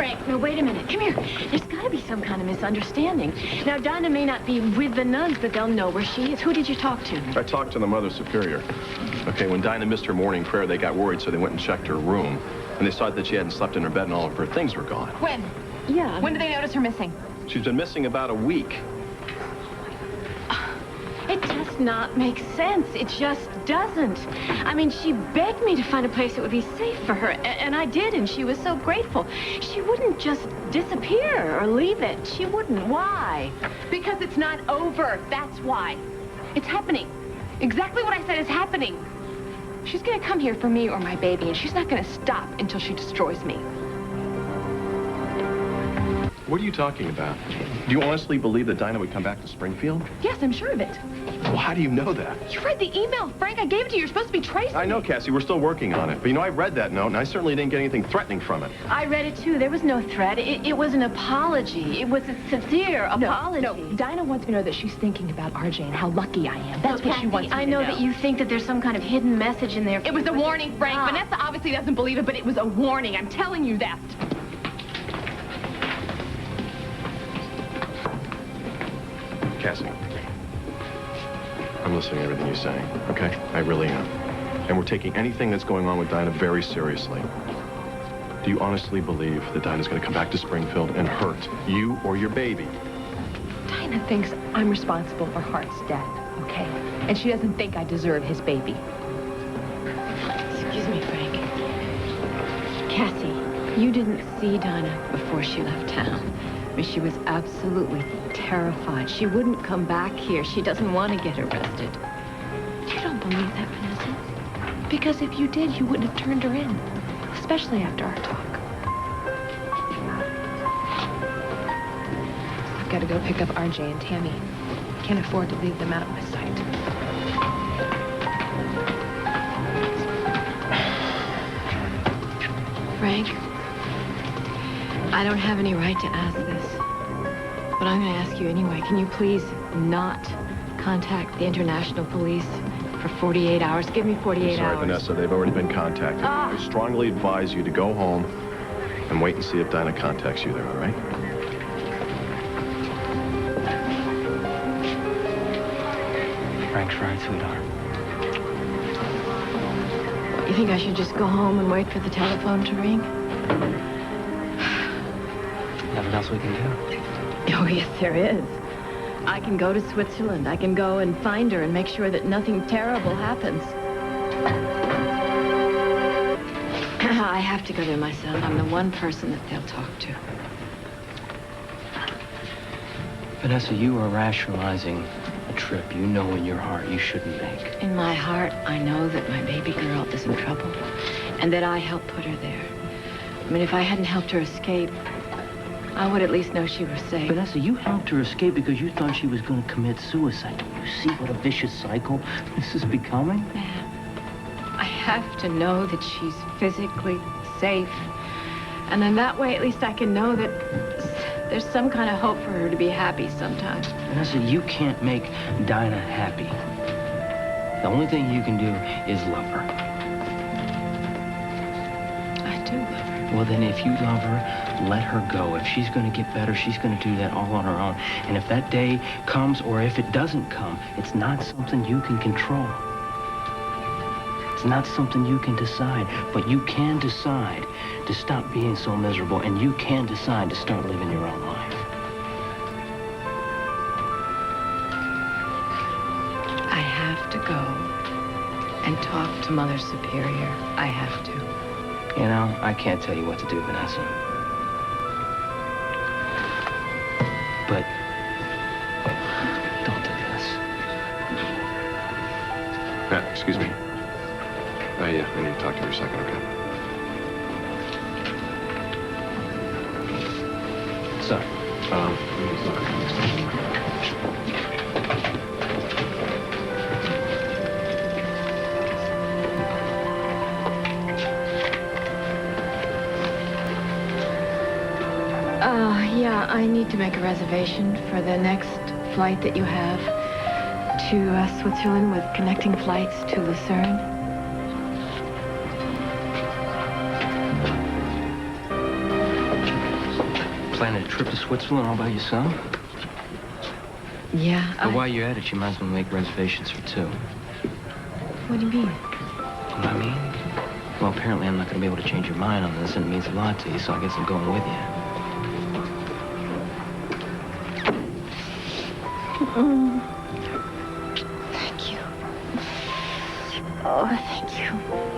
Frank, no, wait a minute. Come here. There's got to be some kind of misunderstanding. Now, Dinah may not be with the nuns, but they'll know where she is. Who did you talk to? I talked to the Mother Superior. Okay, when Dinah missed her morning prayer, they got worried, so they went and checked her room. And they saw that she hadn't slept in her bed and all of her things were gone. When? Yeah. When did they notice her missing? She's been missing about a week. It does not make sense. It just doesn't. I mean, she begged me to find a place that would be safe for her, and I did, and she was so grateful. She wouldn't just disappear or leave it. She wouldn't. Why? Because it's not over. That's why. It's happening. Exactly what I said is happening. She's gonna come here for me or my baby, and she's not gonna stop until she destroys me. What are you talking about? Do you honestly believe that Dinah would come back to Springfield? Yes, I'm sure of it. Well, how do you know that? You read the email, Frank. I gave it to you. You're supposed to be tracing I know, me. Cassie. We're still working on it. But, you know, I read that note, and I certainly didn't get anything threatening from it. I read it, too. There was no threat. It was an apology. It was a sincere apology. No, Dinah wants me to know that she's thinking about RJ and how lucky I am. That's what she wants me to know. I know that you think that there's some kind of hidden message in there. It was a warning, Frank. Vanessa obviously doesn't believe it, but it was a warning. I'm telling you that. Cassie, I'm listening to everything you're saying, okay? I really am. And we're taking anything that's going on with Dinah very seriously. Do you honestly believe that Dinah's going to come back to Springfield and hurt you or your baby? Dinah thinks I'm responsible for Hart's death, okay? And she doesn't think I deserve his baby. Excuse me, Frank. Cassie, you didn't see Dinah before she left town. I mean, she was absolutely terrified. She wouldn't come back here. She doesn't want to get arrested. You don't believe that, Vanessa? Because if you did, you wouldn't have turned her in, especially after our talk. I've got to go pick up RJ and Tammy. Can't afford to leave them out of my sight. Frank, I don't have any right to ask this, but I'm going to ask you anyway. Can you please not contact the international police for 48 hours? Give me 48 Sorry, hours. Vanessa, they've already been contacted. I strongly advise you to go home and wait and see if Dinah contacts you there, all right? Frank's right, sweetheart. You think I should just go home and wait for the telephone to ring? Nothing else we can do? Oh, yes, there is. I can go to Switzerland. I can go and find her and make sure that nothing terrible happens. I have to go there myself. I'm the one person that they'll talk to. Vanessa, you are rationalizing a trip you know in your heart you shouldn't make. In my heart, I know that my baby girl is in trouble and that I helped put her there. I mean, if I hadn't helped her escape, I would at least know she was safe. Vanessa, you helped her escape because you thought she was going to commit suicide. Do you see what a vicious cycle this is becoming? Man, I have to know that she's physically safe. And then that way, at least I can know that there's some kind of hope for her to be happy sometime. Vanessa, you can't make Dinah happy. The only thing you can do is love her. I do love her. Well, then if you love her, let her go. If she's going to get better, she's going to do that all on her own. And if that day comes or if it doesn't come, it's not something you can control. It's not something you can decide, but you can decide to stop being so miserable, and you can decide to start living your own life. I have to go and talk to Mother Superior. I have to. You know, I can't tell you what to do, Vanessa. But don't do this. Yeah, excuse me. I need to talk to her a second, okay? Sorry. Yeah, I need to make a reservation for the next flight that you have to Switzerland with connecting flights to Lucerne. Planning a trip to Switzerland all by yourself? Yeah, But while you're at it, you might as well make reservations for two. What do you mean? What I mean? Well, apparently I'm not going to be able to change your mind on this, and it means a lot to you, so I guess I'm going with you. Thank you. Oh, thank you.